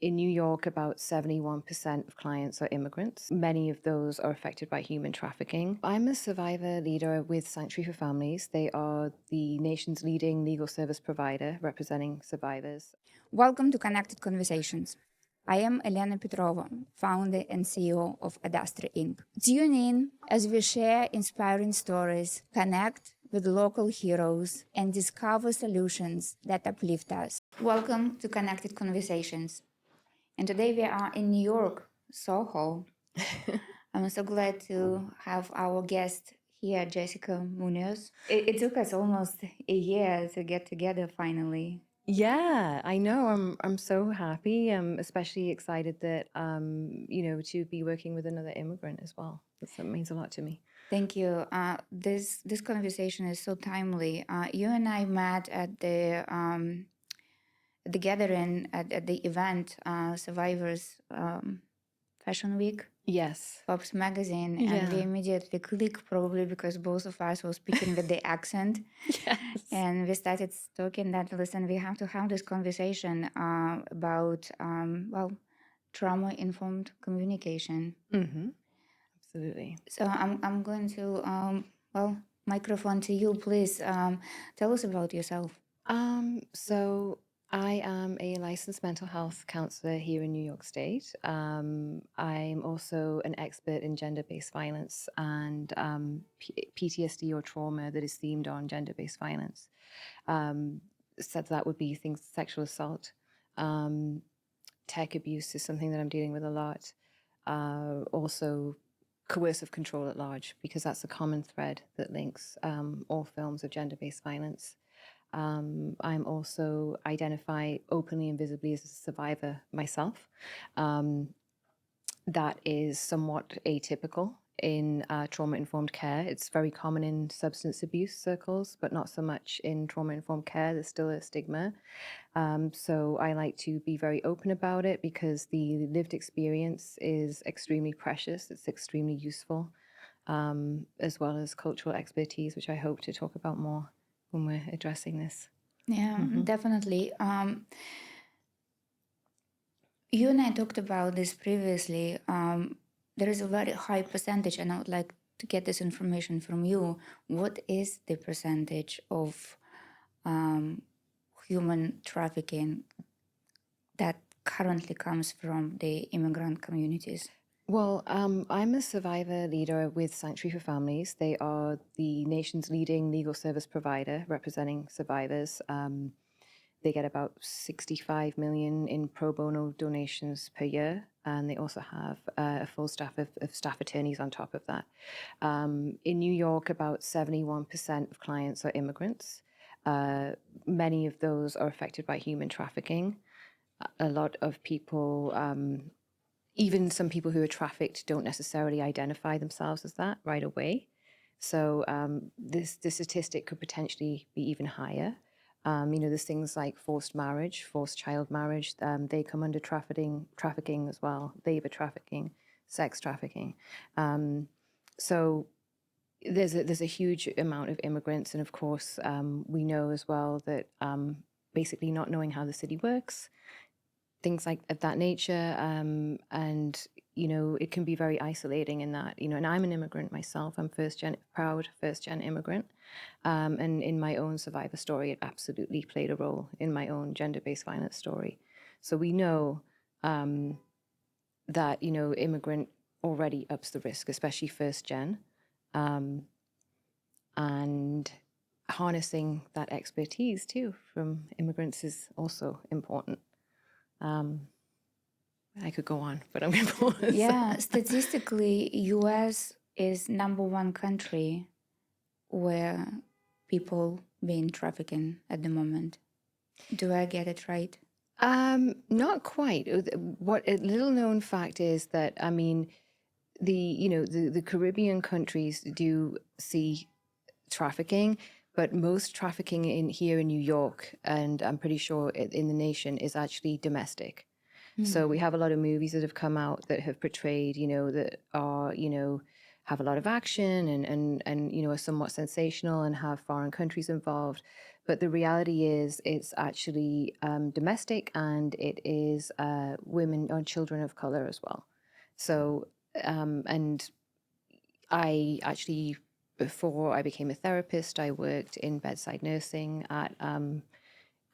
In New York, about 71% of clients are immigrants. Many of those are affected by human trafficking. I'm a survivor leader with Sanctuary for Families. They are the nation's leading legal service provider representing survivors. Welcome to Connected Conversations. I am Elena Petrova, founder and CEO of Advocacy Inc. Tune in as we share inspiring stories, connect with local heroes, and discover solutions that uplift us. Welcome to Connected Conversations. And today we are in New York, Soho. I'm so glad to have our guest here, Jessica Muñoz. It took us almost a year to get together finally. Yeah, I know. I'm so happy. I'm especially excited that to be working with another immigrant as well. That means a lot to me. Thank you. This conversation is so timely. You and I met at the gathering at the event Survivors Fashion Week. Yes. Forbes magazine, and we immediately clicked, probably because both of us were speaking with the accent. Yes. And we started talking that, listen, we have to have this conversation about, trauma-informed communication. Mm-hmm. Absolutely. So I'm going to, microphone to you, please. Tell us about yourself. So I am a licensed mental health counselor here in New York State. I'm also an expert in gender-based violence and PTSD or trauma that is themed on gender-based violence. So that would be things, sexual assault. Tech abuse is something that I'm dealing with a lot. Also coercive control at large, because that's a common thread that links all forms of gender-based violence. I'm also identify openly and visibly as a survivor myself. That is somewhat atypical in trauma-informed care. It's very common in substance abuse circles, but not so much in trauma-informed care. There's still a stigma. So I like to be very open about it because the lived experience is extremely precious. It's extremely useful, as well as cultural expertise, which I hope to talk about more when we're addressing this. Yeah, definitely. You and I talked about this previously. There is a very high percentage, and I would like to get this information from you. What is the percentage of human trafficking that currently comes from the immigrant communities? Well, I'm a survivor leader with Sanctuary for Families. They are the nation's leading legal service provider representing survivors. They get about 65 million in pro bono donations per year, and they also have a full staff of staff attorneys on top of that. In New York, about 71% of clients are immigrants. Many of those are affected by human trafficking. A lot of people, even some people who are trafficked, don't necessarily identify themselves as that right away. So this statistic could potentially be even higher. There's things like forced marriage, forced child marriage. They come under trafficking as well, labor trafficking, sex trafficking. So there's a huge amount of immigrants, and of course, we know as well that basically not knowing how the city works, things like of that nature, and it can be very isolating in that, and I'm an immigrant myself. I'm proud first gen immigrant, and in my own survivor story, it absolutely played a role in my own gender-based violence story. So we know that immigrant already ups the risk, especially first gen, and harnessing that expertise too from immigrants is also important. I could go on, but I'm going to pause. Yeah, statistically, U.S. is #1 country where people being trafficking at the moment. Do I get it right? Not quite. What a little known fact is that, I mean, the Caribbean countries do see trafficking, but most trafficking here in New York, and I'm pretty sure in the nation, is actually domestic. So we have a lot of movies that have come out that have portrayed, that are, have a lot of action and are somewhat sensational and have foreign countries involved. But the reality is it's actually domestic, and it is women or children of color as well. So, and I actually, before I became a therapist, I worked in bedside nursing at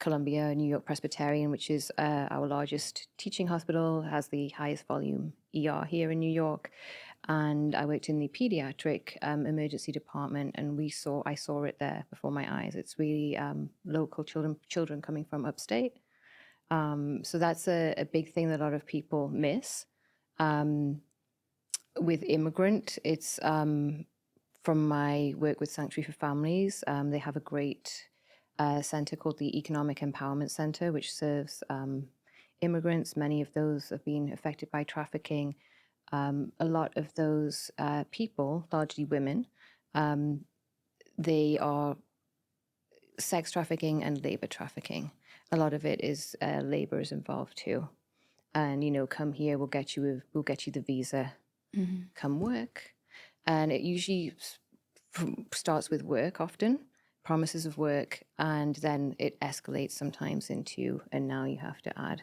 Columbia New York Presbyterian, which is our largest teaching hospital, has the highest volume ER here in New York. And I worked in the pediatric emergency department, and I saw it there before my eyes. It's really local children coming from upstate. So that's a big thing that a lot of people miss. With Immigrant, it's from my work with Sanctuary for Families. They have a great center called the Economic Empowerment Center, which serves immigrants. Many of those have been affected by trafficking. A lot of those people, largely women, they are sex trafficking and labor trafficking. A lot of it is labor is involved too. And come here, we'll get you the visa, come work. And it usually starts with work often, promises of work, and then it escalates sometimes into, and now you have to add,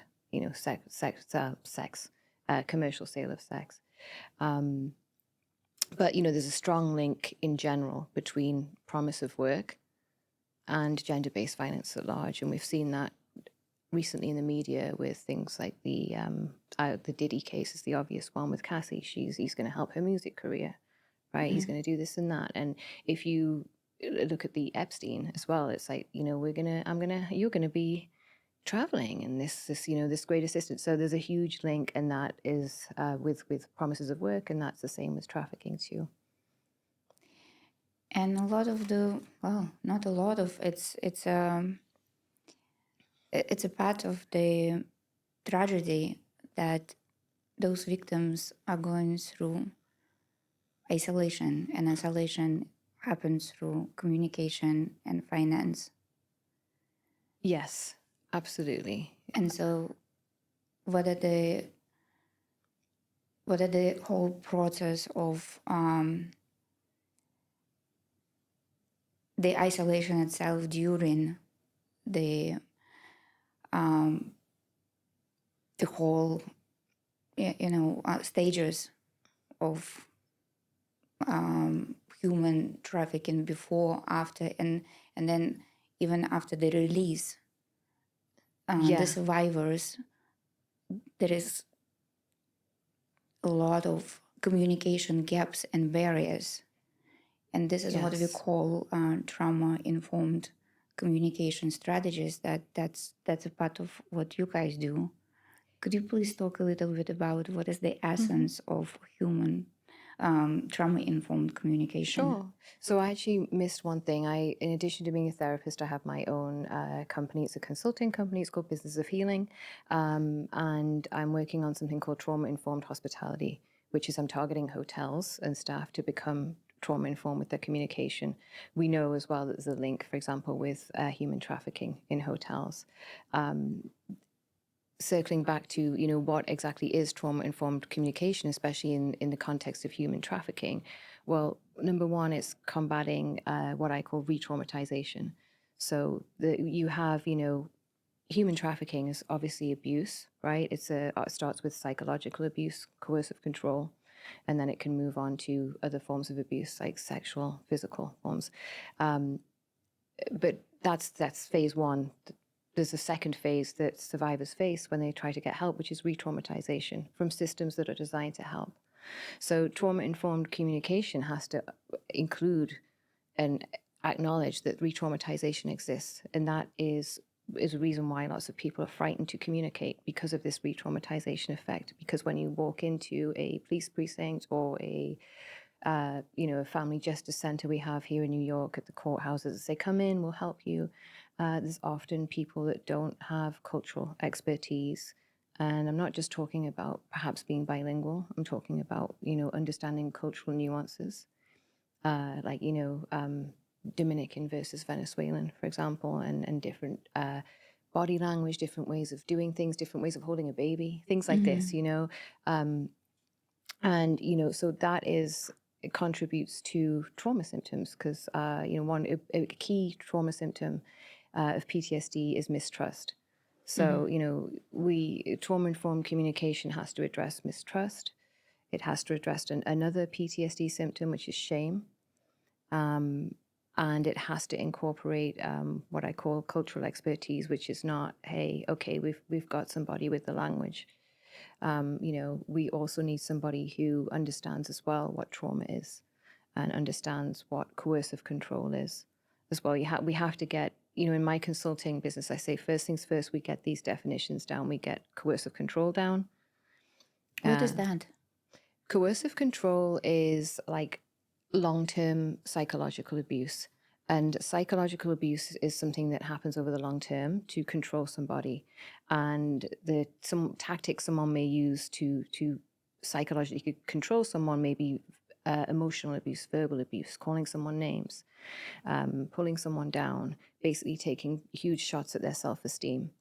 sex, commercial sale of sex. But, there's a strong link in general between promise of work and gender-based violence at large. And we've seen that recently in the media with things like the Diddy case is the obvious one with Cassie. He's going to help her music career, right? He's going to do this and that. And if you look at the Epstein as well, it's like, you're going to be traveling and this great assistant. So there's a huge link, and that is with promises of work, and that's the same with trafficking too. And a lot of not a lot of, it's a part of the tragedy that those victims are going through isolation, and isolation happens through communication and finance. Yes, absolutely. And so what are the whole process of the isolation itself during the whole stages of human trafficking, before, after, and then even after the release, the survivors, there is a lot of communication gaps and barriers, and this is what we call trauma-informed communication strategies. That's a part of what you guys do. Could you please talk a little bit about what is the essence of human trauma-informed communication? Sure. So I actually missed one thing. In addition to being a therapist, I have my own company. It's a consulting company. It's called Business of Healing. And I'm working on something called trauma-informed hospitality, which is I'm targeting hotels and staff to become trauma-informed with their communication. We know as well that there's a link, for example, with human trafficking in hotels. Circling back to, what exactly is trauma-informed communication, especially in the context of human trafficking? Well, number one, it's combating what I call retraumatization. So you have, human trafficking is obviously abuse, right? It starts with psychological abuse, coercive control, and then it can move on to other forms of abuse like sexual, physical forms. But that's phase one. There's a second phase that survivors face when they try to get help, which is re-traumatization from systems that are designed to help. So trauma-informed communication has to include and acknowledge that re-traumatization exists. And that is a reason why lots of people are frightened to communicate, because of this re-traumatization effect. Because when you walk into a police precinct or a family justice center we have here in New York at the courthouses that say, come in, we'll help you. There's often people that don't have cultural expertise. And I'm not just talking about perhaps being bilingual. I'm talking about, understanding cultural nuances, like, Dominican versus Venezuelan, for example, and different body language, different ways of doing things, different ways of holding a baby, things like this, so that it contributes to trauma symptoms because, one a key trauma symptom of PTSD is mistrust. So, trauma-informed communication has to address mistrust. It has to address another PTSD symptom, which is shame. And it has to incorporate what I call cultural expertise, which is not, hey, okay, we've got somebody with the language. We also need somebody who understands as well what trauma is and understands what coercive control is as well. We have to get, in my consulting business, I say first things first, we get these definitions down, we get coercive control down. What is that? Coercive control is like long-term psychological abuse. And psychological abuse is something that happens over the long term to control somebody. And some tactics someone may use to psychologically control someone may be emotional abuse, verbal abuse, calling someone names, pulling someone down, basically taking huge shots at their self-esteem.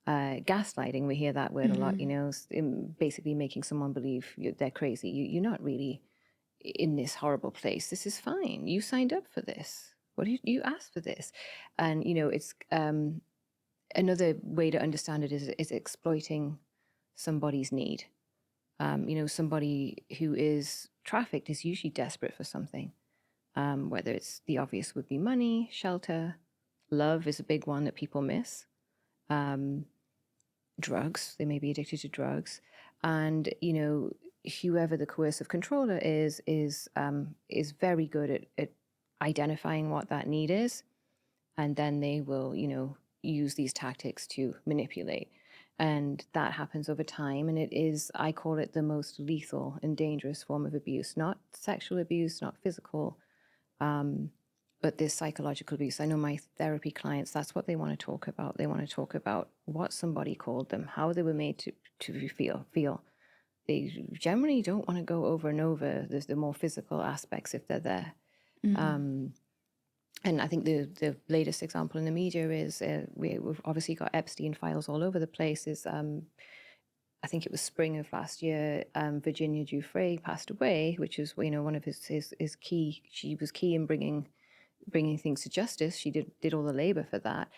Gaslighting, we hear that word a lot, basically making someone believe they're crazy. You're not really in this horrible place. This is fine. You signed up for this. What do you asked for this? And, it's another way to understand it is exploiting somebody's need. Somebody who is trafficked is usually desperate for something, whether it's the obvious would be money, shelter, love is a big one that people miss. Drugs, they may be addicted to drugs. And, whoever the coercive controller is very good at identifying what that need is. And then they will, use these tactics to manipulate. And that happens over time. And it is, I call it the most lethal and dangerous form of abuse, not sexual abuse, not physical, but this psychological abuse. I know my therapy clients, that's what they want to talk about. They want to talk about what somebody called them, how they were made to feel. They generally don't want to go over and over the more physical aspects if they're there. And I think the latest example in the media is we've obviously got Epstein files all over the place. I think it was spring of last year, Virginia Giuffre passed away, which is one of his key. She was key in bringing things to justice. She did all the labor for that.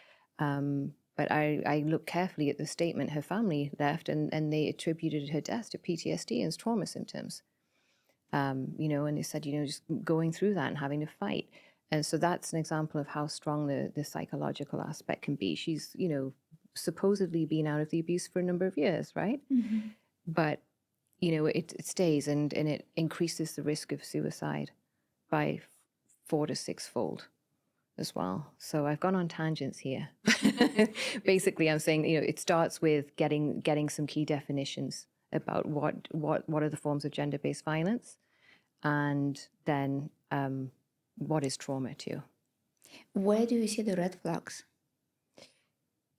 But I looked carefully at the statement her family left, and they attributed her death to PTSD and trauma symptoms. And they said, just going through that and having to fight. And so that's an example of how strong the psychological aspect can be. She's, supposedly been out of the abuse for a number of years, right? But, it stays and it increases the risk of suicide by 4 to 6-fold as well. So I've gone on tangents here. Basically, I'm saying, it starts with getting some key definitions about what are the forms of gender-based violence, and then what is trauma too. Where do you see the red flags?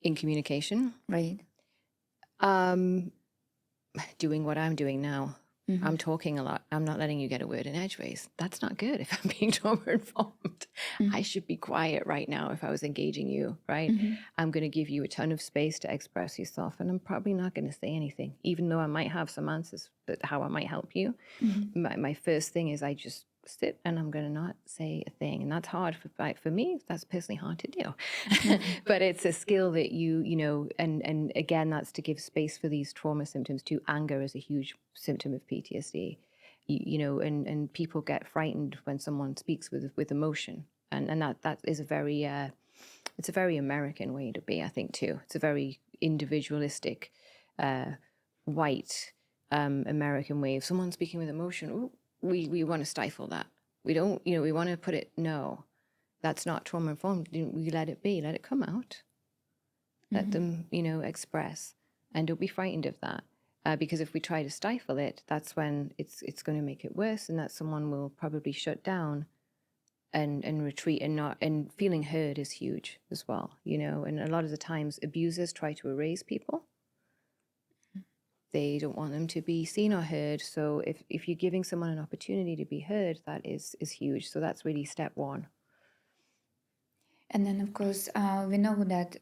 In communication? Right. Doing what I'm doing now. I'm talking a lot. I'm not letting you get a word in edgeways. That's not good if I'm being trauma-informed. I should be quiet right now if I was engaging you, right? I'm going to give you a ton of space to express yourself, and I'm probably not going to say anything, even though I might have some answers but how I might help you. My first thing is I just sit and I'm going to not say a thing. And that's hard for me. That's personally hard to do. But it's a skill that and again, that's to give space for these trauma symptoms too. Anger is a huge symptom of PTSD, and people get frightened when someone speaks with emotion. And that is it's a very American way to be, I think, too. It's a very individualistic, white American way. If someone's speaking with emotion, ooh, we want to stifle that. We don't, we want to put it, no, that's not trauma informed. We let it be, let it come out. Let them, express, and don't be frightened of that. Because if we try to stifle it, that's when it's going to make it worse, and that someone will probably shut down and retreat, and feeling heard is huge as well, and a lot of the times abusers try to erase people. They don't want them to be seen or heard. So if you're giving someone an opportunity to be heard, that is huge. So that's really step one. And then, of course, we know that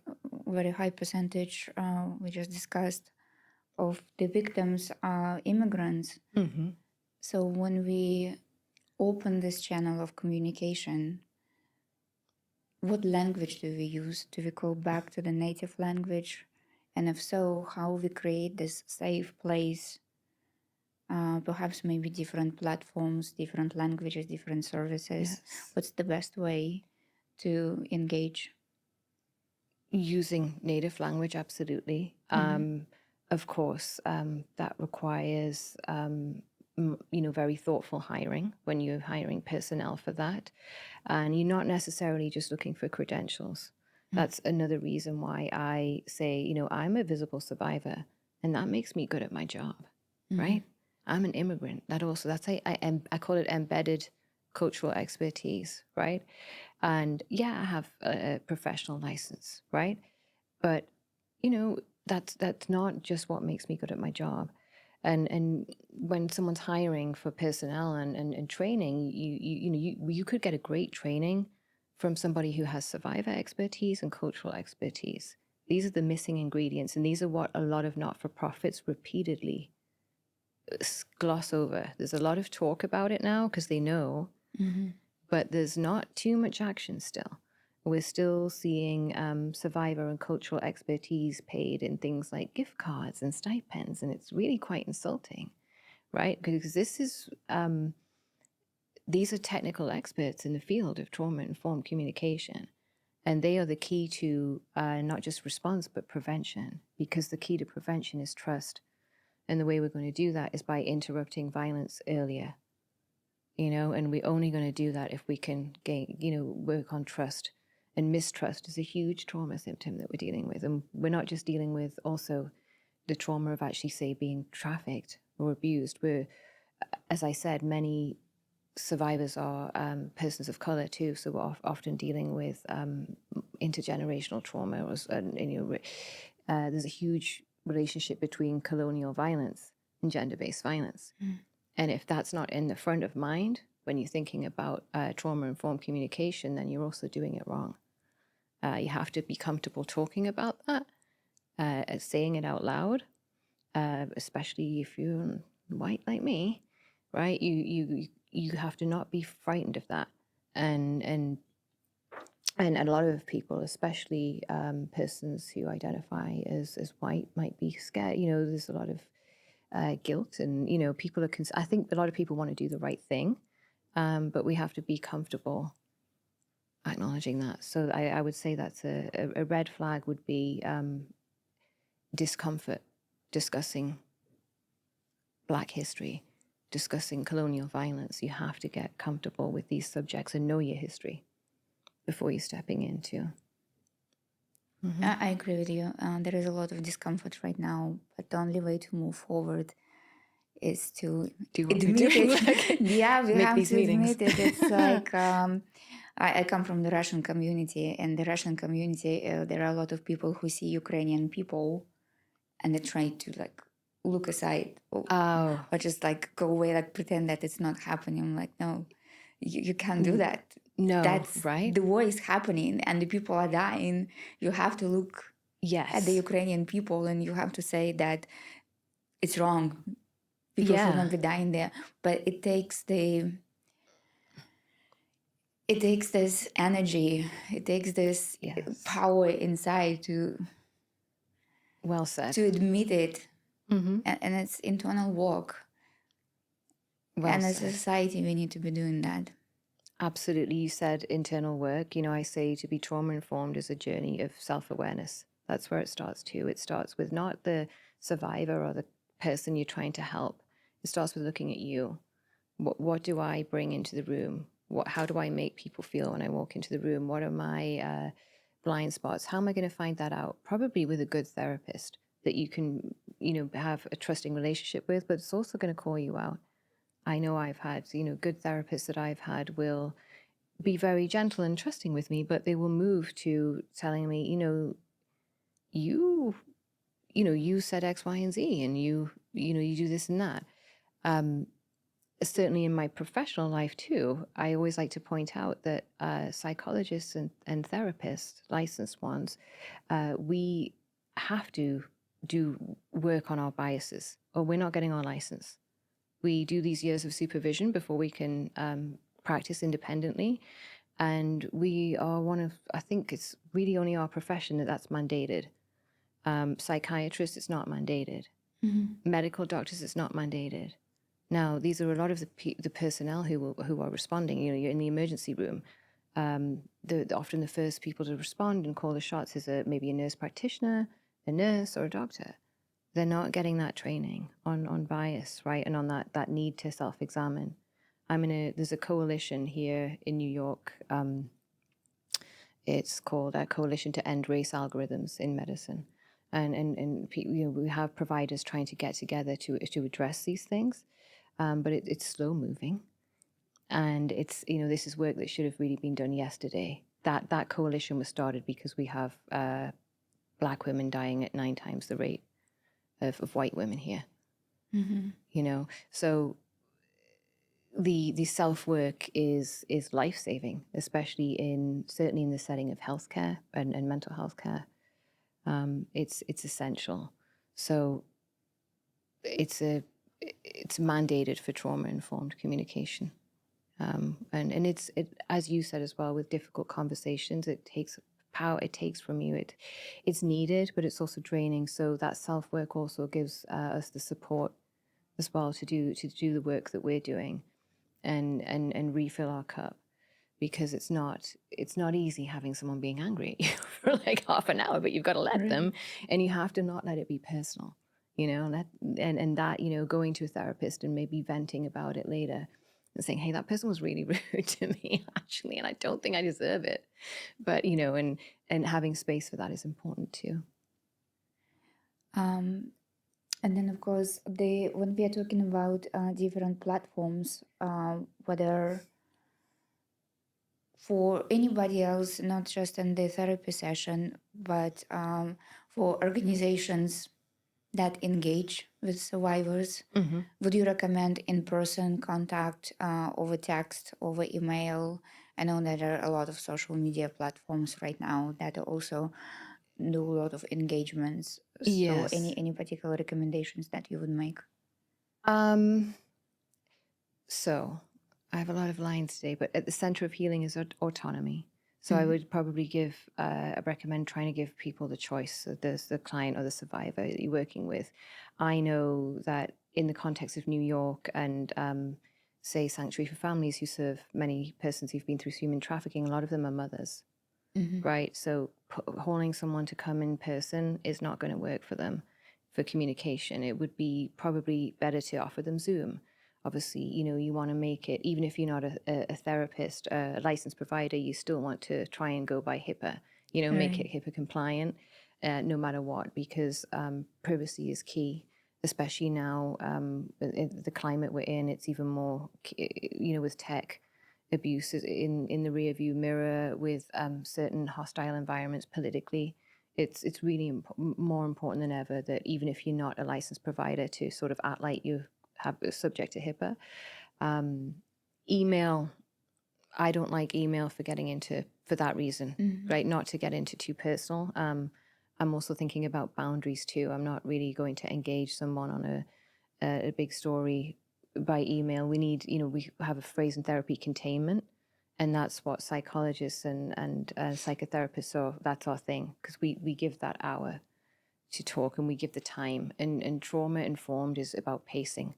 very high percentage we just discussed of the victims are immigrants. So when we open this channel of communication, what language do we use? Do we go back to the native language? And if so, how we create this safe place? Perhaps maybe different platforms, different languages, different services. Yes. What's the best way to engage? Using native language, absolutely. Of course, that requires, very thoughtful hiring when you're hiring personnel for that. And you're not necessarily just looking for credentials. That's another reason why I say, I'm a visible survivor, and that makes me good at my job, right? I'm an immigrant. I call it embedded cultural expertise, right? And yeah, I have a professional license, right? But that's not just what makes me good at my job. And when someone's hiring for personnel and training, you could get a great training from somebody who has survivor expertise and cultural expertise. These are the missing ingredients, and these are what a lot of not-for-profits repeatedly gloss over. There's a lot of talk about it now because they know, but there's not too much action still. We're still seeing survivor and cultural expertise paid in things like gift cards and stipends, and it's really quite insulting, right? Because these are technical experts in the field of trauma-informed communication, and they are the key to not just response, but prevention, because the key to prevention is trust. And the way we're going to do that is by interrupting violence earlier, and we're only going to do that if we can work on trust. And mistrust is a huge trauma symptom that we're dealing with. And we're not just dealing with also the trauma of actually, say, being trafficked or abused. As I said, many survivors are persons of color too. So we're often dealing with intergenerational trauma. There's a huge relationship between colonial violence and gender-based violence. And if that's not in the front of mind when you're thinking about trauma-informed communication, then you're also doing it wrong. You have to be comfortable talking about that, saying it out loud, especially if you're white like me, right? You have to not be frightened of that. And a lot of people, especially persons who identify as white, might be scared. There's a lot of guilt, and people are. I think a lot of people want to do the right thing, but we have to be comfortable acknowledging that. So I would say that's a red flag would be discomfort discussing Black history, discussing colonial violence. You have to get comfortable with these subjects and know your history before you're stepping into. I agree with you. There is a lot of discomfort right now, but the only way to move forward is to Do what admit we're doing. it. Yeah, we Make have these to meetings. admit it. It's like I come from the Russian community, and the Russian community, there are a lot of people who see Ukrainian people, and they try to like look aside or just like go away, like pretend that it's not happening. I'm like, no, you can't do that. No, That's right? the war is happening and the people are dying. You have to look at the Ukrainian people and you have to say that it's wrong. People should not be dying there. But it takes this energy, it takes this power inside to well said, to admit it. And it's internal work. And as a society, we need to be doing that. Absolutely. You said internal work. I say to be trauma-informed is a journey of self-awareness. That's where it starts too. It starts with not the survivor or the person you're trying to help. It starts with looking at you. What do I bring into the room? How do I make people feel when I walk into the room? What are my blind spots? How am I going to find that out? Probably with a good therapist that you can, have a trusting relationship with, but it's also going to call you out. I know I've had, good therapists that I've had will be very gentle and trusting with me, but they will move to telling me, you said X, Y, and Z, and you do this and that. Certainly in my professional life too, I always like to point out that psychologists and therapists, licensed ones, we have to do work on our biases, or we're not getting our license. We do these years of supervision before we can practice independently. And we are one of, I think it's really only our profession that's mandated. Psychiatrists, it's not mandated. Medical doctors, it's not mandated. Now, these are a lot of the personnel who are responding. You know, you're in the emergency room. Often the first people to respond and call the shots is maybe a nurse practitioner, a nurse, or a doctor. They're not getting that training on bias, right, and on that need to self-examine. There's a coalition here in New York. It's called a Coalition to End Race Algorithms in Medicine. And you know, we have providers trying to get together to address these things, but it's slow moving, and it's, you know, this is work that should have really been done yesterday. That coalition was started because we have Black women dying at 9 times the rate of white women here. You know, so the self work is life saving, especially certainly in the setting of healthcare and mental health care. It's essential. So it's mandated for trauma informed communication, and it, as you said as well, with difficult conversations, it takes power. It takes from you. It's needed, but it's also draining. So that self work also gives us the support as well to do the work that we're doing, and refill our cup. Because it's not easy having someone being angry at you for like half an hour, but you've got to let them, and you have to not let it be personal, you know, and that, you know, going to a therapist and maybe venting about it later and saying, hey, that person was really rude to me actually, and I don't think I deserve it. But, you know, and having space for that is important too. And then, of course, when we are talking about different platforms, whether for anybody else, not just in the therapy session, but for organizations that engage with survivors, would you recommend in-person contact, over text, over email? I know that there are a lot of social media platforms right now that also do a lot of engagements. So Yes. any particular recommendations that you would make? So I have a lot of lines today, but at the center of healing is autonomy. So I would probably recommend trying to give people the choice. So there's the client or the survivor that you're working with. I know that in the context of New York and say Sanctuary for Families, who serve many persons who've been through human trafficking, a lot of them are mothers, right? So calling someone to come in person is not going to work for them for communication. It would be probably better to offer them Zoom. Obviously, you know, you want to make it, even if you're not a therapist, a licensed provider, you still want to try and go by HIPAA, you know, make it HIPAA compliant, no matter what, because privacy is key, especially now, the climate we're in. It's even more, you know, with tech abuse in the rear view mirror, with certain hostile environments politically. It's really more important than ever that even if you're not a licensed provider, to sort of act like you have subject to HIPAA. Email, I don't like email for that reason, right? Not to get into too personal. I'm also thinking about boundaries too. I'm not really going to engage someone on a big story by email. We need, you know, we have a phrase in therapy, containment, and that's what psychologists and psychotherapists are. That's our thing, because we give that hour to talk, and we give the time. And trauma informed is about pacing.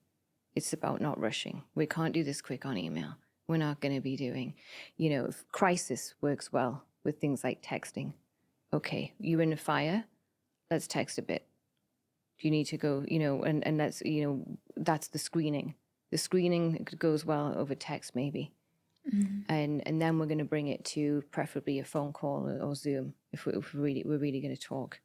It's about not rushing. We can't do this quick on email. We're not going to be doing, you know, if crisis works well with things like texting. Okay, you're in a fire, let's text a bit. Do you need to go, you know, and that's, you know, that's the screening. The screening goes well over text maybe. And then we're going to bring it to preferably a phone call or Zoom if we're really going to talk.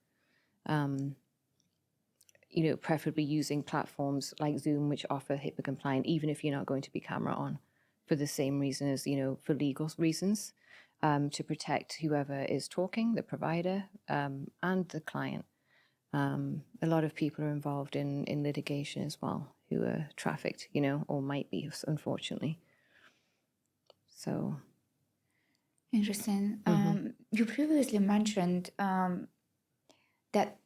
You know, preferably using platforms like Zoom, which offer HIPAA compliant, even if you're not going to be camera on, for the same reason as, you know, for legal reasons, to protect whoever is talking, the provider, and the client. A lot of people are involved in litigation as well, who are trafficked, you know, or might be, unfortunately. So. Interesting. You previously mentioned that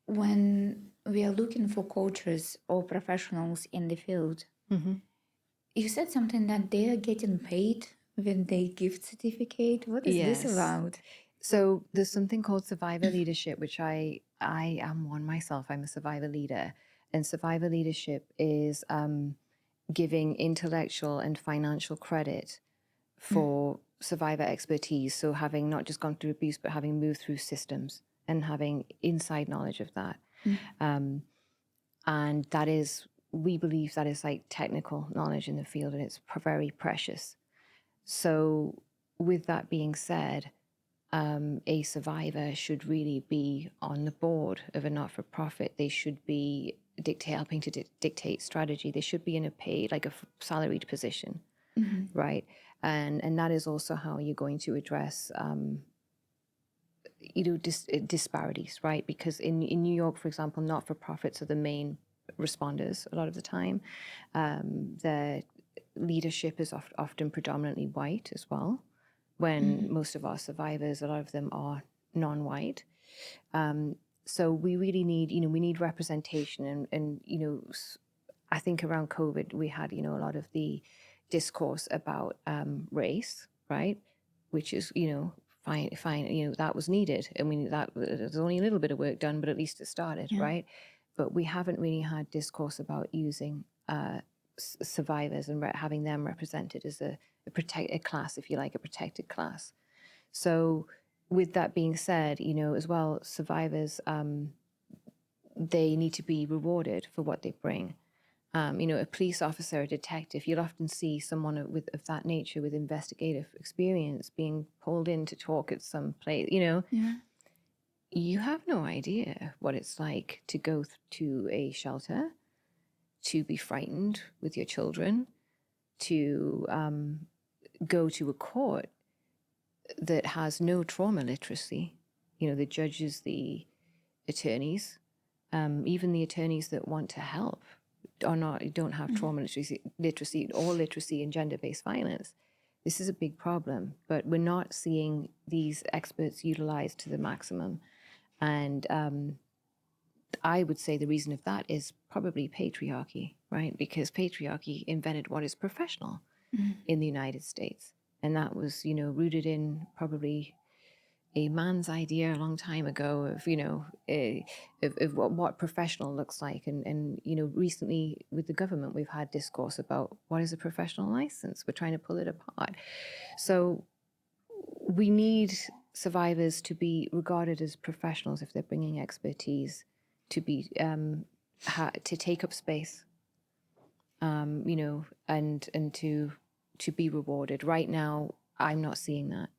when we are looking for coaches or professionals in the field, You said something that they are getting paid when they gift certificate. What is this Yes. about? So there's something called survivor leadership, which I am one myself. I'm a survivor leader, and survivor leadership is giving intellectual and financial credit for survivor expertise. So having not just gone through abuse, but having moved through systems and having inside knowledge of that. And that is, we believe that is like technical knowledge in the field, and it's very precious. So with that being said, a survivor should really be on the board of a not-for-profit. They should be helping to dictate strategy. They should be in a paid, like a salaried position, right? And that is also how you're going to address, disparities, right? Because in New York, for example, not-for-profits are the main responders a lot of the time. The leadership is often predominantly white as well, when most of our survivors, a lot of them are non-white. So we really need, we need representation. And I think around COVID, we had, a lot of the discourse about race, right? Which is, fine, that was needed. I mean, that there's only a little bit of work done, but at least it started, right? But we haven't really had discourse about using survivors and having them represented as a class, if you like, a protected class. So with that being said, as well, survivors, they need to be rewarded for what they bring. A police officer, a detective, you'll often see someone of that nature with investigative experience being pulled in to talk at some place, You have no idea what it's like to go to a shelter, to be frightened with your children, to go to a court that has no trauma literacy. The judges, the attorneys, even the attorneys that want to help don't have trauma literacy or literacy in gender-based violence. This is a big problem, but we're not seeing these experts utilized to the maximum. And I would say the reason of that is probably patriarchy, right? Because patriarchy invented what is professional in the United States. And that was, rooted in probably a man's idea a long time ago of, of what professional looks like. And recently with the government, we've had discourse about what is a professional license. We're trying to pull it apart. So we need survivors to be regarded as professionals if they're bringing expertise, to be to take up space, and to be rewarded. Right now, I'm not seeing that,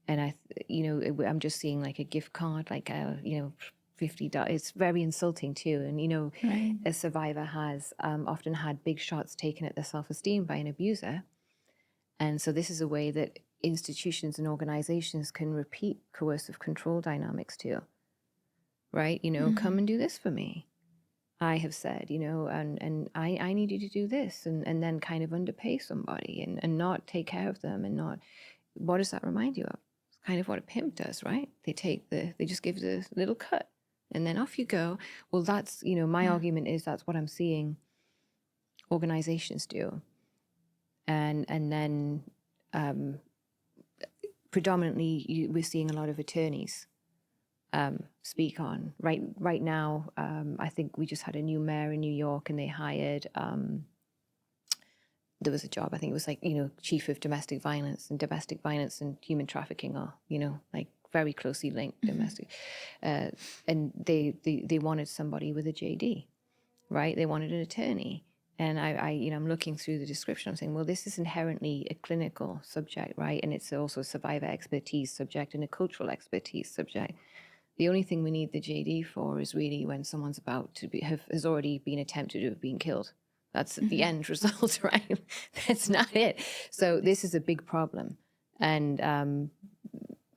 and I'm just seeing like a gift card, like $50. It's very insulting too, and Right. a survivor has often had big shots taken at their self-esteem by an abuser, and so this is a way that institutions and organizations can repeat coercive control dynamics too. Right? Come and do this for me, I have said, and I need you to do this, and then kind of underpay somebody and not take care of them, and not, what does that remind you of? It's kind of what a pimp does, right? They just give the little cut and then off you go. Well, that's, my argument is that's what I'm seeing organizations do. And then predominantly we're seeing a lot of attorneys speak on. Right now, I think we just had a new mayor in New York, and they hired, there was a job, I think it was like, chief of domestic violence, and human trafficking are, like very closely linked, domestic. And they wanted somebody with a JD, right? They wanted an attorney. And I'm looking through the description, I'm saying, well, this is inherently a clinical subject, right? And it's also a survivor expertise subject and a cultural expertise subject. The only thing we need the JD for is really when someone's about to has already been attempted to have been killed. That's the end result, right? That's not it. So this is a big problem. And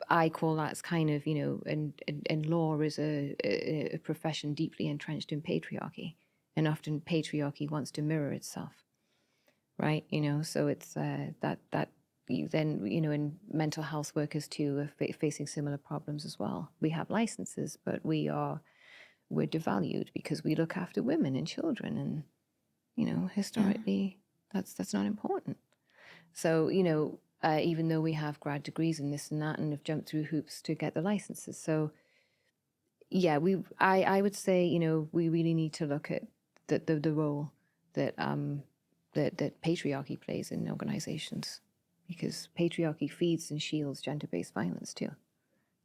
I call that kind of, and law is a profession deeply entrenched in patriarchy. And often patriarchy wants to mirror itself, right? So it's that you then, and mental health workers too are facing similar problems as well. We have licenses, but we're devalued because we look after women and children, and historically That's not important. So, even though we have grad degrees in this and that and have jumped through hoops to get the licenses. So, yeah, I would say, we really need to look at the role that that patriarchy plays in organizations, because patriarchy feeds and shields gender-based violence too.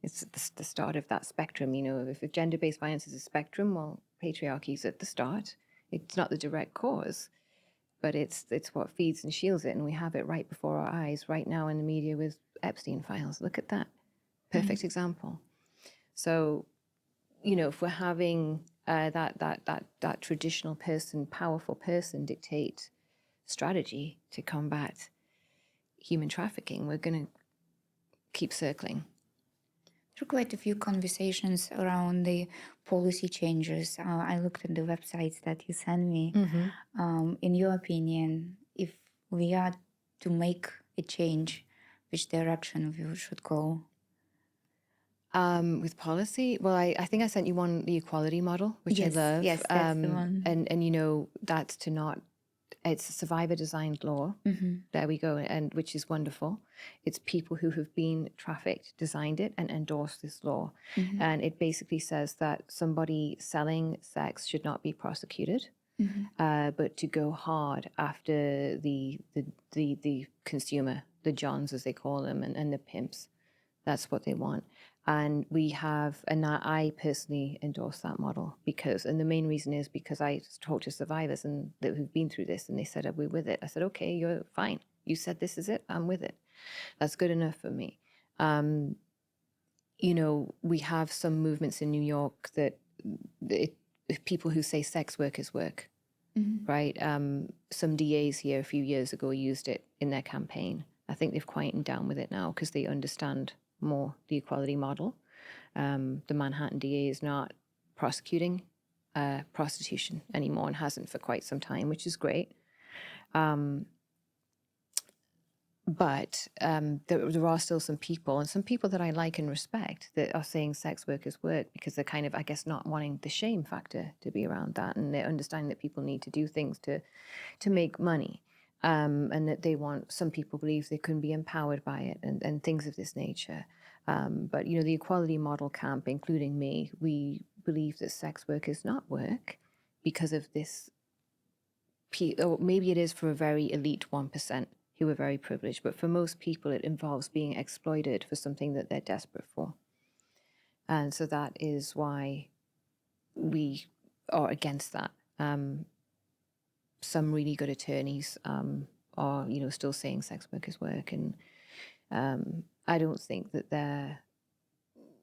It's the start of that spectrum. If gender-based violence is a spectrum, well, patriarchy is at the start. It's not the direct cause, but it's what feeds and shields it, and we have it right before our eyes right now in the media with Epstein files. Look at that. Perfect example. So, if we're having that traditional person, powerful person dictate strategy to combat human trafficking, we're going to keep circling. There were quite a few conversations around the policy changes. I looked at the websites that you sent me. In your opinion, if we are to make a change, which direction we should go? With policy, well, I think I sent you one, the equality model, which Yes, I love. yes, that's the one. And that's to not. It's a survivor-designed law. There we go, and which is wonderful. It's people who have been trafficked designed it and endorsed this law, and it basically says that somebody selling sex should not be prosecuted, but to go hard after the consumer, the Johns as they call them, and the pimps. That's what they want. And I personally endorse that model and the main reason is because I talked to survivors and that who've been through this, and they said, we're with it. I said, okay, you're fine. You said this is it. I'm with it. That's good enough for me. We have some movements in New York that people who say sex work is work, right? Some DAs here a few years ago used it in their campaign. I think they've quietened down with it now because they understand more the equality model. The Manhattan DA is not prosecuting prostitution anymore and hasn't for quite some time, which is great. But there are still some people, and some people that I like and respect, that are saying sex work is work because they're kind of, I guess, not wanting the shame factor to be around that, and they're understanding that people need to do things to make money. And that some people believe they can be empowered by it and things of this nature. But, the equality model camp, including me, we believe that sex work is not work because of this, or maybe it is for a very elite 1% who are very privileged, but for most people it involves being exploited for something that they're desperate for. And so that is why we are against that. Some really good attorneys are, still saying sex work is work. And I don't think that they're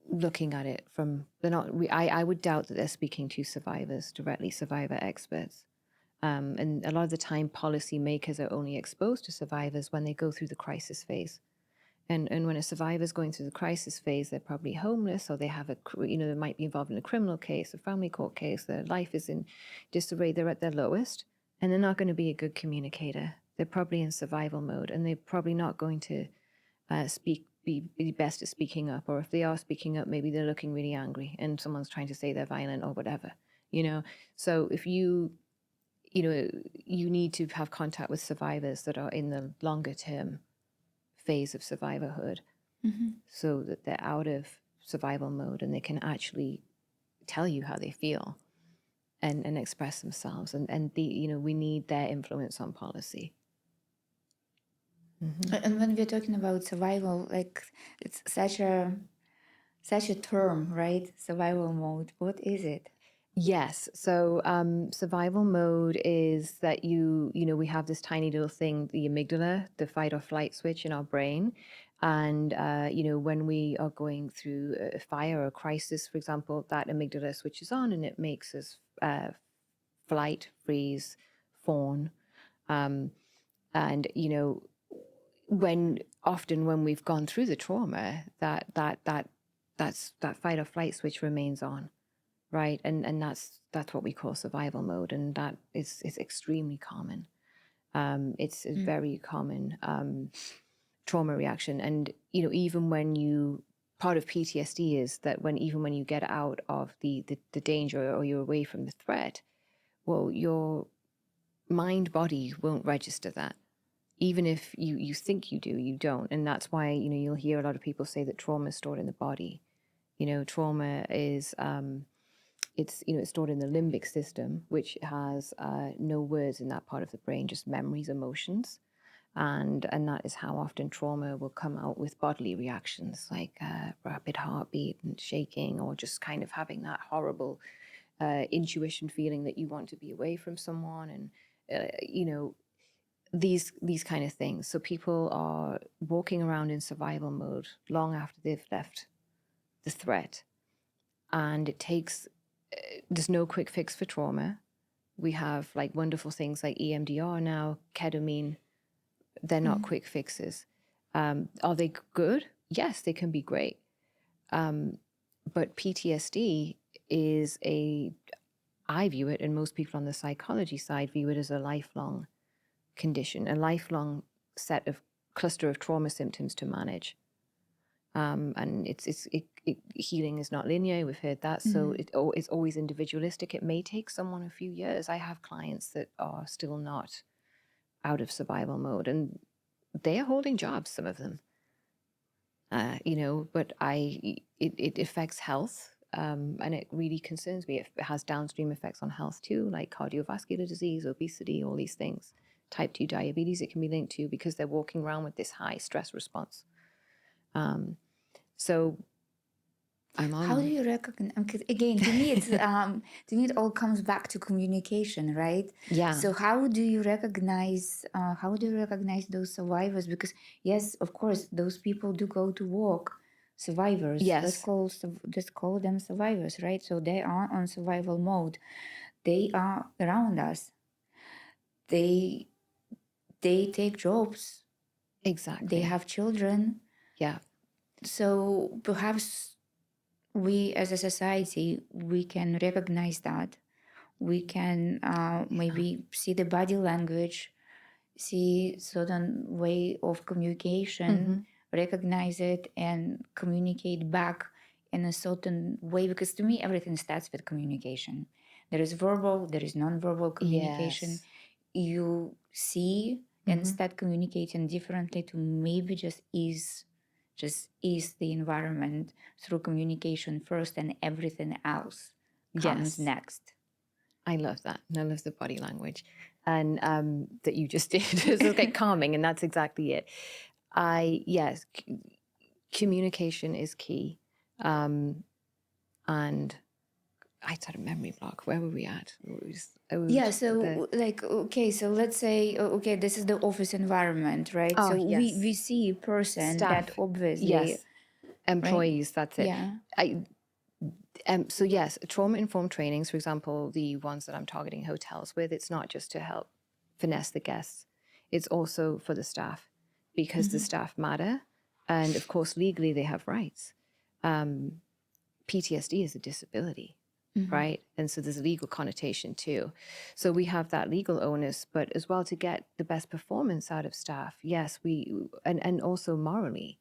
looking at it I would doubt that they're speaking to survivors directly, survivor experts. And a lot of the time, policymakers are only exposed to survivors when they go through the crisis phase. And when a survivor is going through the crisis phase, they're probably homeless, or they have they might be involved in a criminal case, a family court case, their life is in disarray, they're at their lowest. And they're not going to be a good communicator. They're probably in survival mode, and they're probably not going to be best at speaking up. Or if they are speaking up, maybe they're looking really angry, and someone's trying to say they're violent or whatever. So if you need to have contact with survivors that are in the longer term phase of survivorhood, so that they're out of survival mode and they can actually tell you how they feel. And express themselves, and we need their influence on policy. And when we're talking about survival, like it's such a term, right? Survival mode. What is it? Yes. So survival mode is that we have this tiny little thing, the amygdala, the fight or flight switch in our brain. And, when we are going through a fire or a crisis, for example, that amygdala switches on and it makes us flight, freeze, fawn. And, when we've gone through the trauma, that fight or flight switch remains on. Right. And that's what we call survival mode. And that is extremely common. It's a very common trauma reaction. And, even when part of PTSD is that even when you get out of the danger or you're away from the threat, well, your mind body won't register that. Even if you think you do, you don't. And that's why, you'll hear a lot of people say that trauma is stored in the body. Trauma is, it's stored in the limbic system, which has no words in that part of the brain, just memories, emotions. And that is how often trauma will come out with bodily reactions, like rapid heartbeat and shaking, or just kind of having that horrible intuition feeling that you want to be away from someone, and these kind of things. So people are walking around in survival mode long after they've left the threat, and there's no quick fix for trauma. We have like wonderful things like EMDR now, ketamine. They're not quick fixes. Are they good? Yes, they can be great. But PTSD is I view it, and most people on the psychology side view it as a lifelong condition, a lifelong cluster of trauma symptoms to manage. And healing is not linear. We've heard that. So it's always individualistic. It may take someone a few years. I have clients that are still not out of survival mode, and they are holding jobs, some of them. But it affects health, and it really concerns me. It has downstream effects on health too, like cardiovascular disease, obesity, all these things. Type 2 diabetes it can be linked to, because they're walking around with this high stress response. So I'm on. How do you recognize? Because again, to me, it all comes back to communication, right? Yeah. So how do you recognize? Those survivors? Because yes, of course, those people do go to work. Survivors. Yes. Let's call them survivors, right? So they are on survival mode. They are around us. They take jobs. Exactly. They have children. Yeah. So perhaps we as a society, we can recognize that. We can maybe see the body language, see certain way of communication, recognize it and communicate back in a certain way. Because to me, everything starts with communication. There is verbal, there is nonverbal communication. Yes. You see and start communicating differently to maybe just ease the environment through communication first, and everything else comes next. I love that. And I love the body language, and that you just did. It's like calming, and that's exactly it. Communication is key. And I had a memory block. Where were we at? So let's say, this is the office environment, right? Oh, so yes. we see a person Staff. that obviously... Yes. Employees, right? That's it. Yeah. So yes, trauma-informed trainings, for example, the ones that I'm targeting hotels with, it's not just to help finesse the guests. It's also for the staff, because the staff matter. And of course, legally, they have rights. PTSD is a disability, right? And so there's a legal connotation too. So we have that legal onus, but as well, to get the best performance out of staff, yes, and also morally,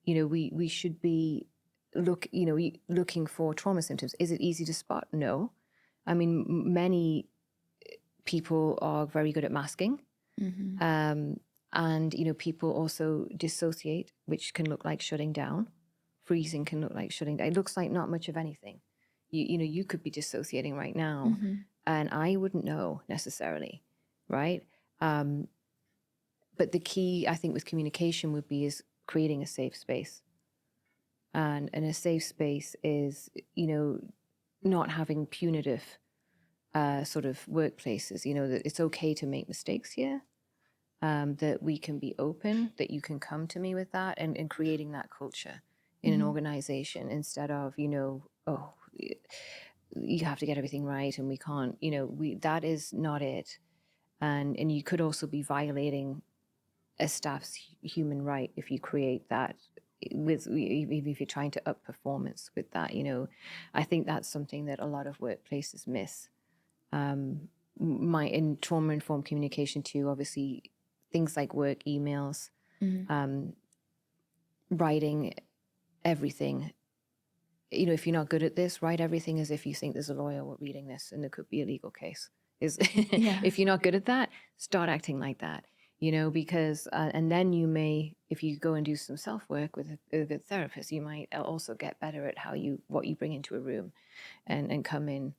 we should be looking for trauma symptoms. Is it easy to spot? No. I mean, many people are very good at masking. And, people also dissociate, which can look like shutting down. Freezing can look like shutting down. It looks like not much of anything. You could be dissociating right now, and I wouldn't know necessarily, right? But the key, I think, with communication would be is creating a safe space. And a safe space is, not having punitive sort of workplaces, that it's okay to make mistakes here, that we can be open, that you can come to me with that, and creating that culture in an organization, instead of, oh, you have to get everything right and we can't, that is not it. And you could also be violating a staff's human right if you create that, even if you're trying to up performance with that. I think that's something that a lot of workplaces miss. In trauma-informed communication too, obviously, things like work emails, writing everything. If you're not good at this, write everything as if you think there's a lawyer reading this and there could be a legal case. is Yeah. if you're not good at that, start acting like that, because, and then you may, if you go and do some self-work with a good therapist, you might also get better at what you bring into a room and come in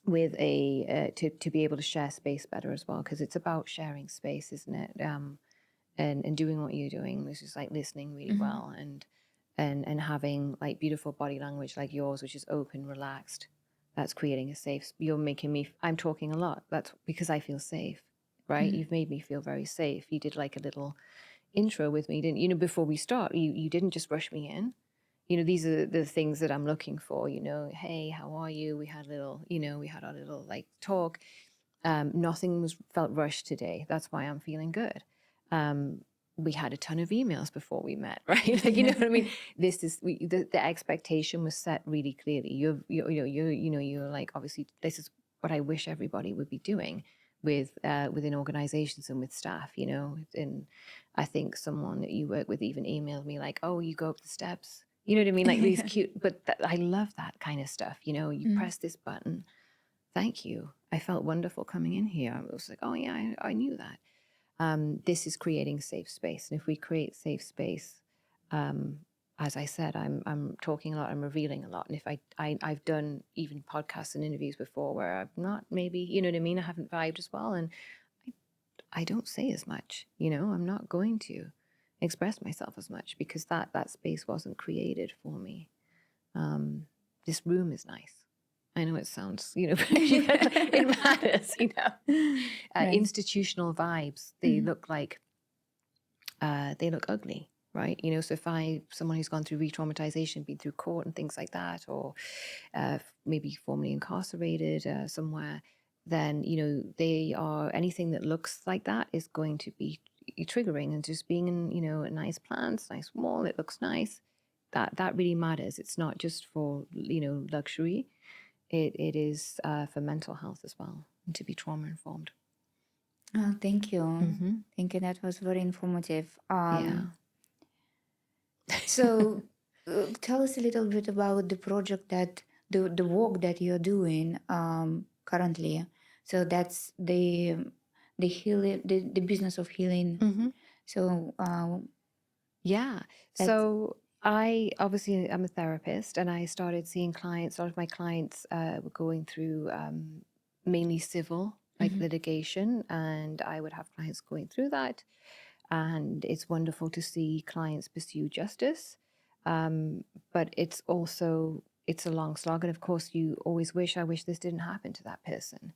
with to be able to share space better as well, because it's about sharing space, isn't it? And doing what you're doing, which is like listening really well and having like beautiful body language like yours, which is open, relaxed. That's creating a safe. You're making me. I'm talking a lot. That's because I feel safe, right? You've made me feel very safe. You did like a little intro with me, didn't you? Before we start, you didn't just rush me in. These are the things that I'm looking for. Hey, how are you? We had a little. We had our little like talk. Nothing felt rushed today. That's why I'm feeling good. We had a ton of emails before we met, right? Like, you know what I mean? This is the expectation was set really clearly. You're like, obviously, this is what I wish everybody would be doing within organizations and with staff. And I think someone that you work with even emailed me like, "Oh, you go up the steps." You know what I mean? Like these cute, but I love that kind of stuff. You press this button. Thank you. I felt wonderful coming in here. I was like, oh yeah, I knew that. This is creating safe space. And if we create safe space, as I said, I'm talking a lot, I'm revealing a lot. And if I've done even podcasts and interviews before where I've not maybe, you know what I mean? I haven't vibed as well. And I don't say as much, I'm not going to express myself as much because that space wasn't created for me. This room is nice. I know it sounds, it matters, Right. Institutional vibes, they look like, they look ugly, right? So if someone who's gone through retraumatization, been through court and things like that, or maybe formerly incarcerated somewhere, then, they are, anything that looks like that is going to be triggering. And just being in, a nice plants, nice wall, it looks nice. That really matters. It's not just for, luxury. It is for mental health as well, and to be trauma informed. Oh, thank you. Thank you. That was very informative. So tell us a little bit about the project that the work that you're doing currently. So that's the healing, the business of healing. So yeah. So I obviously am a therapist, and I started seeing clients. A lot of my clients were going through mainly civil, like litigation, and I would have clients going through that. And it's wonderful to see clients pursue justice, but it's a long slog. And of course, you always I wish this didn't happen to that person.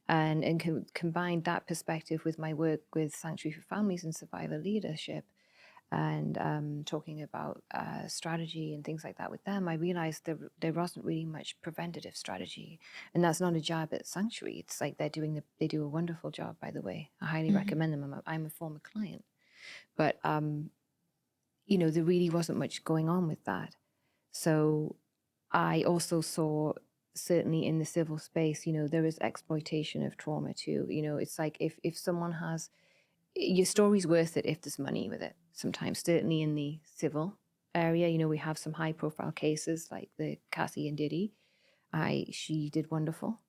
And combine that perspective with my work with Sanctuary for Families and survivor leadership, and talking about strategy and things like that with them, I realized there wasn't really much preventative strategy. And that's not a jab at Sanctuary. It's like they do a wonderful job, by the way. I highly recommend them. I'm a former client. But, there really wasn't much going on with that. So I also saw, certainly in the civil space, there is exploitation of trauma too. It's like if someone has, your story's worth it if there's money with it. Sometimes, certainly in the civil area, we have some high profile cases like the Cassie and Diddy. She did wonderful.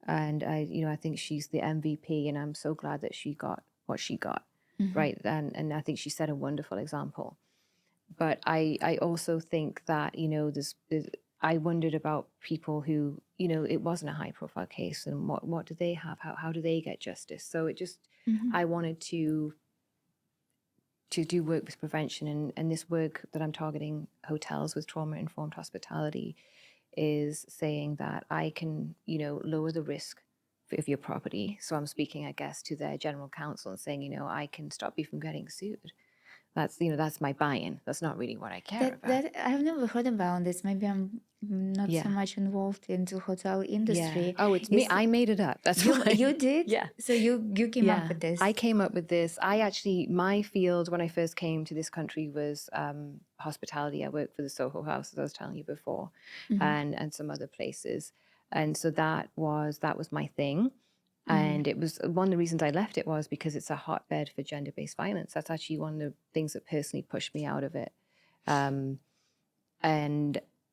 And I think she's the MVP, and I'm so glad that she got what she got. Right. And I think she set a wonderful example. But I also think that, I wondered about people who, it wasn't a high profile case, and what do they have? How do they get justice? So it just, I wanted to do work with prevention, and this work that I'm targeting hotels with trauma-informed hospitality is saying that I can, lower the risk of your property. So I'm speaking, I guess, to their general counsel and saying, I can stop you from getting sued. That's my buy-in. That's not really what I care about. That I've never heard about this. Maybe I'm not so much involved into hotel industry. Yeah. Oh, it's me. I made it up. That's you, why. you did? Yeah. So you came up with this. I came up with this. My field when I first came to this country was hospitality. I worked for the Soho House, as I was telling you before, and some other places. And so that was my thing. And it was one of the reasons I left it was because it's a hotbed for gender-based violence. That's actually one of the things that personally pushed me out of it. And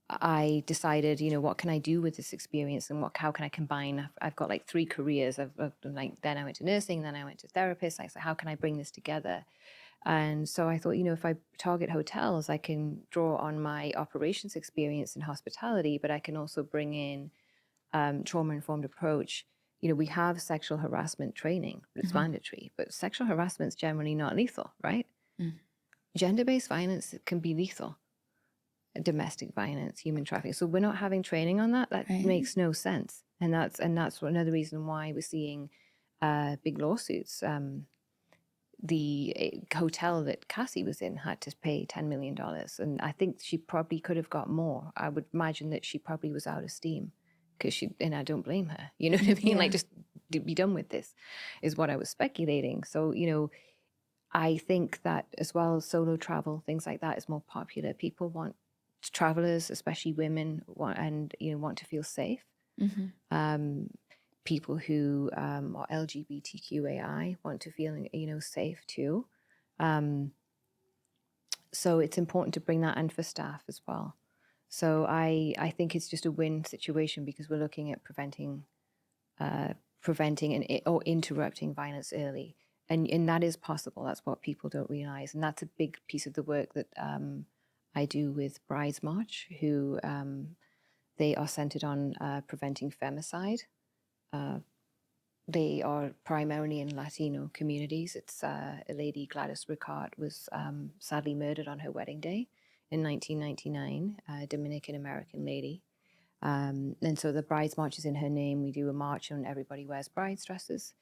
I decided, what can I do with this experience, and how can I combine? I've got like 3 careers. Then I went to nursing, then I went to therapist. I said, how can I bring this together? And so I thought, if I target hotels, I can draw on my operations experience in hospitality, but I can also bring in trauma-informed approach. We have sexual harassment training, it's mandatory, but sexual harassment is generally not lethal, right? Gender-based violence can be lethal. Domestic violence, human trafficking. So we're not having training on that. That makes no sense. And that's another reason why we're seeing big lawsuits. The hotel that Cassie was in had to pay $10 million. And I think she probably could have got more. I would imagine that she probably was out of steam and I don't blame her. You know what I mean? Like, just be done with this is what I was speculating. So, I think that as well, solo travel, things like that is more popular. People want, travelers, especially women, want to feel safe. People who are LGBTQAI want to feel, safe too. So it's important to bring that in for staff as well. So I think it's just a win situation because we're looking at preventing or interrupting violence early. And that is possible. That's what people don't realize. And that's a big piece of the work that I do with Brides March, who they are centered on preventing femicide. They are primarily in Latino communities. It's a lady, Gladys Ricard, was sadly murdered on her wedding day in 1999, a Dominican-American lady. And so the Brides March is in her name. We do a march and everybody wears brides dresses.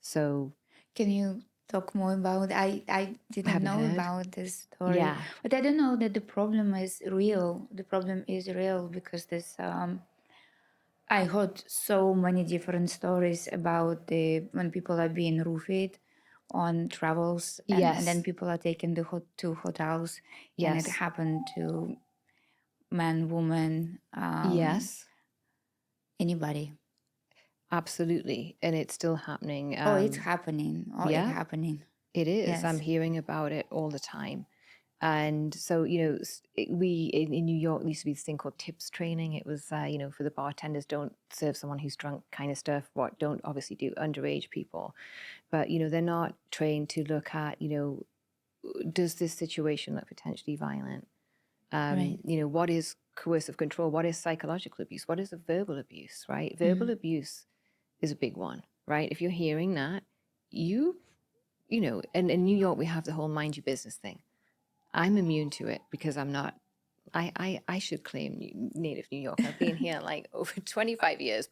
So can you talk more about? I didn't know heard about this story. Yeah. But I don't know that the problem is real. The problem is real because this. I heard so many different stories about when people are being roofied on travels, and then people are taken to hotels, and it happened to men, women, anybody. Absolutely. And it's still happening. It's happening. It's happening. It is. Yes. I'm hearing about it all the time. And so, we in New York, there used to be this thing called tips training. It was, for the bartenders, don't serve someone who's drunk kind of stuff. Don't obviously do underage people. But, they're not trained to look at, does this situation look potentially violent? What is coercive control? What is psychological abuse? What is a verbal abuse, right? Verbal abuse is a big one, right? If you're hearing that, and in New York, we have the whole mind your business thing. I'm immune to it because I'm not, I should claim native New York. I've been here like over 25 years,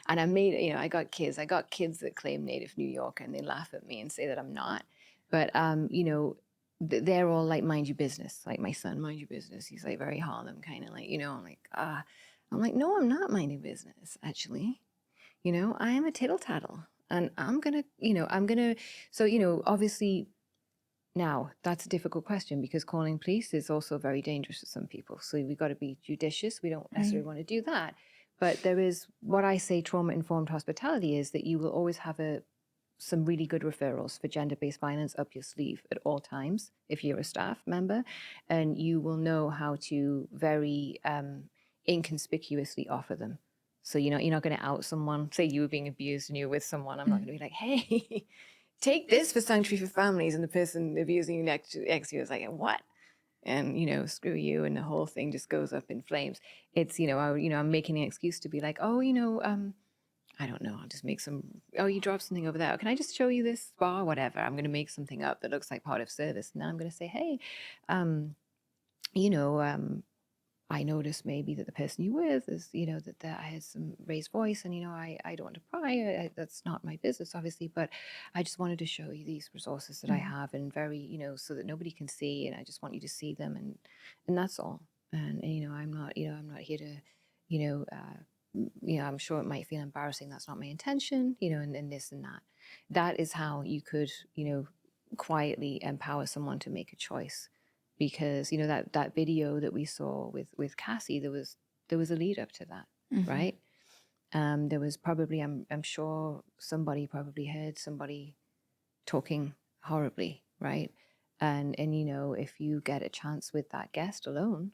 and I got kids that claim native New York and they laugh at me and say that I'm not. But, they're all like, mind your business. Like my son, mind your business. He's like very Harlem kind of like, I'm like, no, I'm not minding business, actually. I am a tittle tattle and I'm going to, so, obviously, now, that's a difficult question because calling police is also very dangerous to some people. So we've got to be judicious. We don't necessarily want to do that. But there is, what I say trauma-informed hospitality is that you will always have some really good referrals for gender-based violence up your sleeve at all times if you're a staff member. And you will know how to very inconspicuously offer them. So you're not going to out someone. Say you were being abused and you're with someone. I'm not going to be like, hey, take this for Sanctuary for Families, and the person abusing you next to you is like, what? And screw you, and the whole thing just goes up in flames. It's I'm making an excuse to be like, oh, I don't know, I'll just make you dropped something over there. Can I just show you this bar? Whatever. I'm going to make something up that looks like part of service, and then I'm going to say, hey, I noticed maybe that the person you're with is, that I had some raised voice and, I don't want to pry. That's not my business, obviously, but I just wanted to show you these resources that I have and very, so that nobody can see. And I just want you to see them. And that's all. And I'm not here to, I'm sure it might feel embarrassing. That's not my intention, and this and that. That is how you could, quietly empower someone to make a choice. Because that video that we saw with Cassie, there was a lead up to that, right? There was probably, I'm sure somebody probably heard somebody talking horribly, right? And if you get a chance with that guest alone,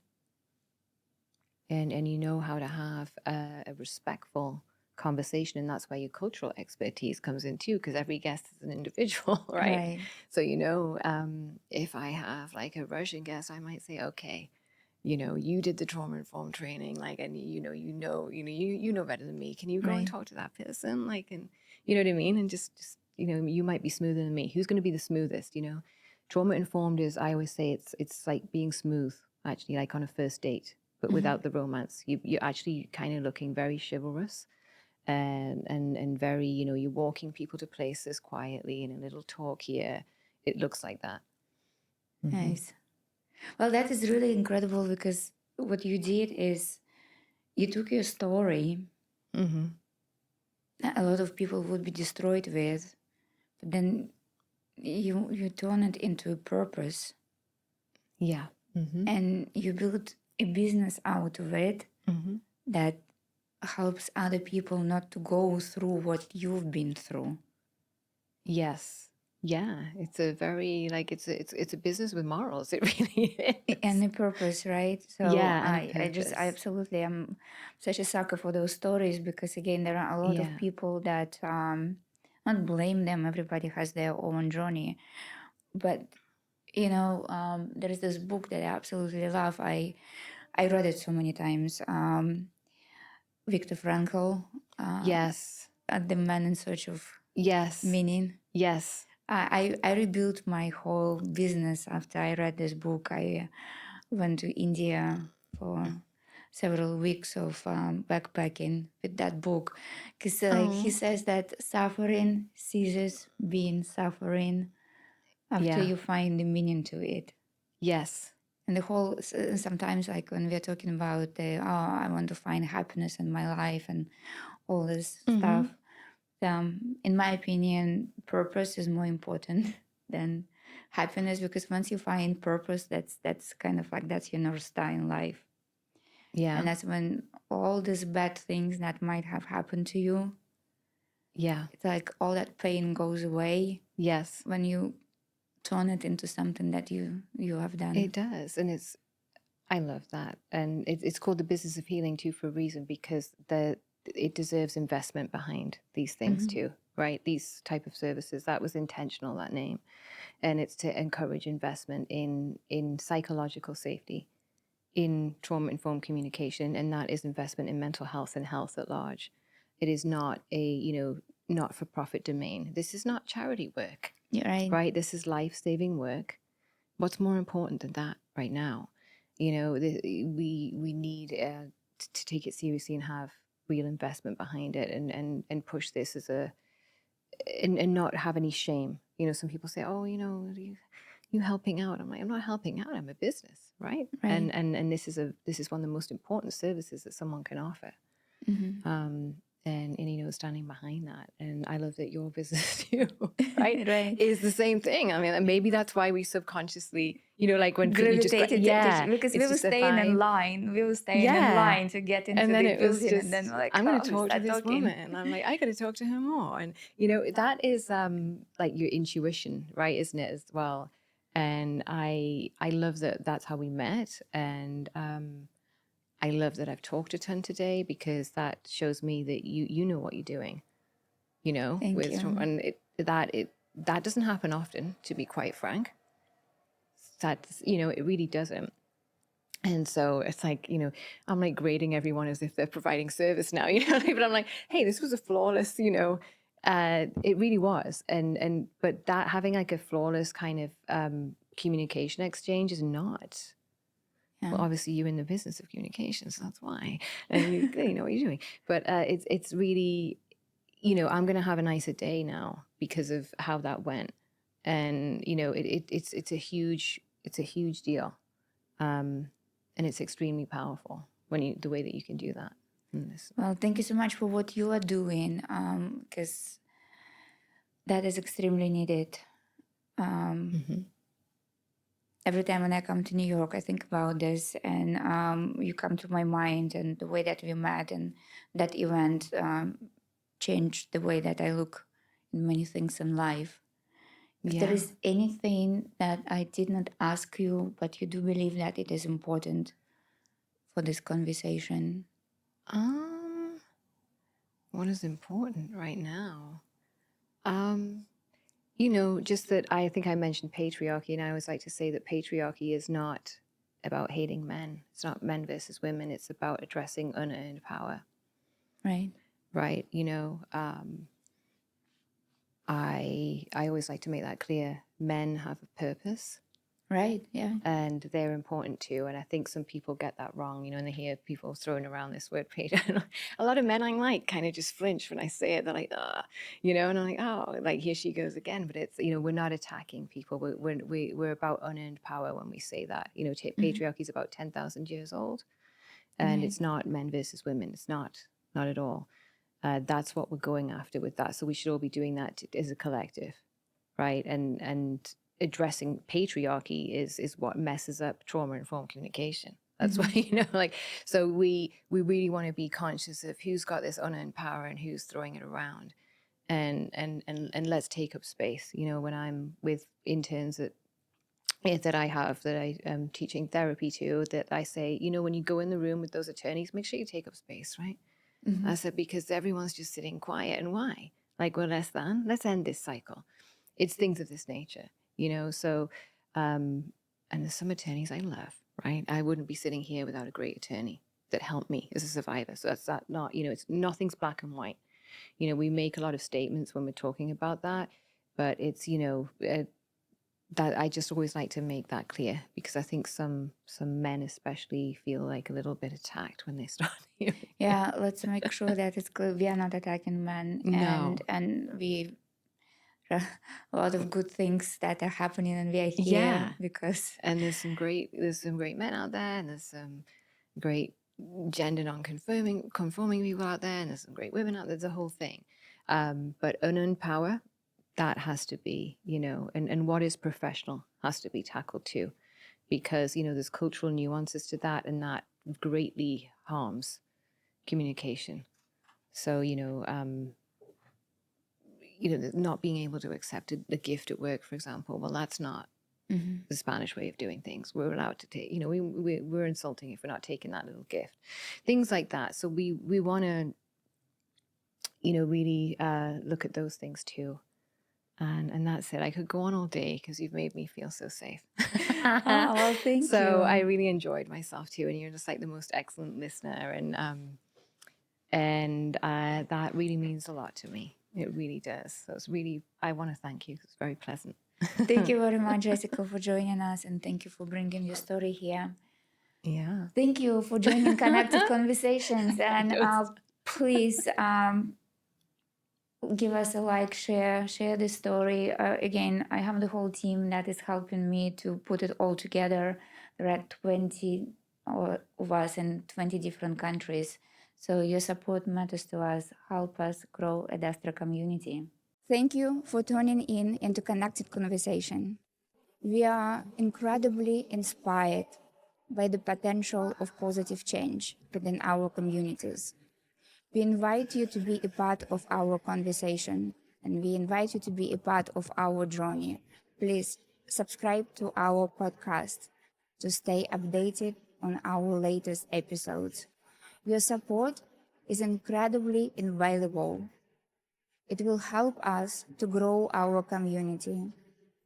and you know how to have a respectful conversation, and that's where your cultural expertise comes in too, because every guest is an individual, right? Right. So if I have like a Russian guest, I might say, okay, you did the trauma informed training, like, and you know better than me. Can you go and Right. talk to that person, like, and you know what I mean? And just you might be smoother than me. Who's going to be the smoothest? Trauma informed is, I always say, it's like being smooth, actually, like on a first date, but without the romance. You're actually kind of looking very chivalrous, and very, you're walking people to places quietly in a little talk here. It looks like that. Nice. Well, that is really incredible, because what you did is you took your story that a lot of people would be destroyed with, but then you turn it into a purpose, Yeah. and you build a business out of it that helps other people not to go through what you've been through. Yes. Yeah. It's a very, like, it's a business with morals. It really is. And a purpose, right? So Yeah, and a I purpose. absolutely am such a sucker for those stories, because again, there are a lot Yeah. of people that not blame them. Everybody has their own journey, but there is this book that I absolutely love. I read it so many times. Viktor Frankl, Yes. The Man in Search of Yes. Meaning. Yes. I rebuilt my whole business after I read this book. I went to India for several weeks of backpacking with that book, because he says that suffering ceases being suffering after you find the meaning to it. Yes. And the whole, sometimes, like when we're talking about I want to find happiness in my life and all this stuff, in my opinion, purpose is more important than happiness, because once you find purpose, that's kind of like, that's your North Star in life. Yeah. And that's when all these bad things that might have happened to you, it's like all that pain goes away. Yes. When you turn it into something that you have done. It does. And I love that. And it's called the business of healing too, for a reason, because it deserves investment behind these things too, right? These type of services, that was intentional, that name. And it's to encourage investment in psychological safety, in trauma-informed communication, and that is investment in mental health and health at large. It is not a, not-for-profit domain. This is not charity work, right? This is life-saving work. What's more important than that right now? We need to take it seriously and have real investment behind it, and push this as and not have any shame. Some people say, oh, you helping out. I'm like, I'm not helping out. I'm a business, right? And this is one of the most important services that someone can offer. And standing behind that. And I love that your business too, right? Is the same thing. I mean, maybe that's why we subconsciously, like when you just got, because we were staying in line. We were staying in line to get into the building, and then we're like, I'm going to talk to this woman, and I'm like, I got to talk to her more. And that is like your intuition, right? Isn't it, as well? And I love that that's how we met. And I love that I've talked a ton today, because that shows me that you know what you're doing, Thank you. And that doesn't happen often, to be quite frank. That's, it really doesn't. And so it's like, I'm like grading everyone as if they're providing service now, but I'm like, hey, this was a flawless, it really was. But that, having like a flawless kind of communication exchange is not. Well, obviously you're in the business of communication, so that's why, and you clearly know what you're doing. But it's really, I'm going to have a nicer day now because of how that went, and it's a huge deal, and it's extremely powerful when the way that you can do that. Well, thank you so much for what you are doing, because that is extremely needed. Every time when I come to New York, I think about this, and you come to my mind, and the way that we met and that event changed the way that I look in many things in life. If there is anything that I did not ask you, but you do believe that it is important for this conversation? What is important right now? Just that I think I mentioned patriarchy, and I always like to say that patriarchy is not about hating men. It's not men versus women. It's about addressing unearned power. Right. Right. I always like to make that clear. Men have a purpose. Right. Yeah. And they're important too. And I think some people get that wrong, and they hear people throwing around this word patriarchy. A lot of men I like kind of just flinch when I say it. They're like, and I'm like, oh, like here she goes again. But it's, we're not attacking people. We're about unearned power when we say that. Patriarchy is about 10,000 years old, and it's not men versus women. It's not at all. That's what we're going after with that. So we should all be doing that as a collective, right? And addressing patriarchy is what messes up trauma-informed communication. That's why, so we really want to be conscious of who's got this unearned power and who's throwing it around, and let's take up space. When I'm with interns that I am teaching therapy to, that I say, when you go in the room with those attorneys, make sure you take up space, right? I said, because everyone's just sitting quiet, and why? Like, we're less than. Let's end this cycle. It's things of this nature. So, and there's some attorneys I love, right? I wouldn't be sitting here without a great attorney that helped me as a survivor. So that's not, it's nothing's black and white. We make a lot of statements when we're talking about that, but it's, that I just always like to make that clear, because I think some men especially feel like a little bit attacked when they start. Yeah, let's make sure that it's clear we are not attacking men, and we a lot of good things that are happening, and we are here because and there's some great men out there, and there's some great gender non-conforming people out there, and there's some great women out there. There's a whole thing, but unearned power, that has to be, and what is professional has to be tackled too, because there's cultural nuances to that, and that greatly harms communication. So not being able to accept a gift at work, for example, well, that's not the Spanish way of doing things. We're allowed to take, we're insulting if we're not taking that little gift, things like that. So we want to, really look at those things too. And that's it. I could go on all day because you've made me feel so safe. Well, thank you. So I really enjoyed myself too, and you're just like the most excellent listener, and that really means a lot to me. It really does. So it's really, I want to thank you. It's very pleasant. Thank you very much, Jessica, for joining us, and thank you for bringing your story here. Yeah. Thank you for joining Connected Conversations, and please give us a like, share the story. Again, I have the whole team that is helping me to put it all together. There are 20 of us in 20 different countries. So your support matters to us. Help us grow a Adastra community. Thank you for tuning in into Connected Conversation. We are incredibly inspired by the potential of positive change within our communities. We invite you to be a part of our conversation, and we invite you to be a part of our journey. Please subscribe to our podcast to stay updated on our latest episodes. Your support is incredibly invaluable. It will help us to grow our community.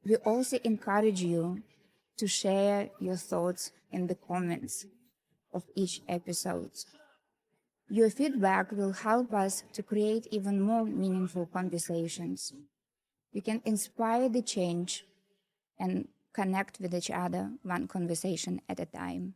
We also encourage you to share your thoughts in the comments of each episode. Your feedback will help us to create even more meaningful conversations. We can inspire the change and connect with each other one conversation at a time.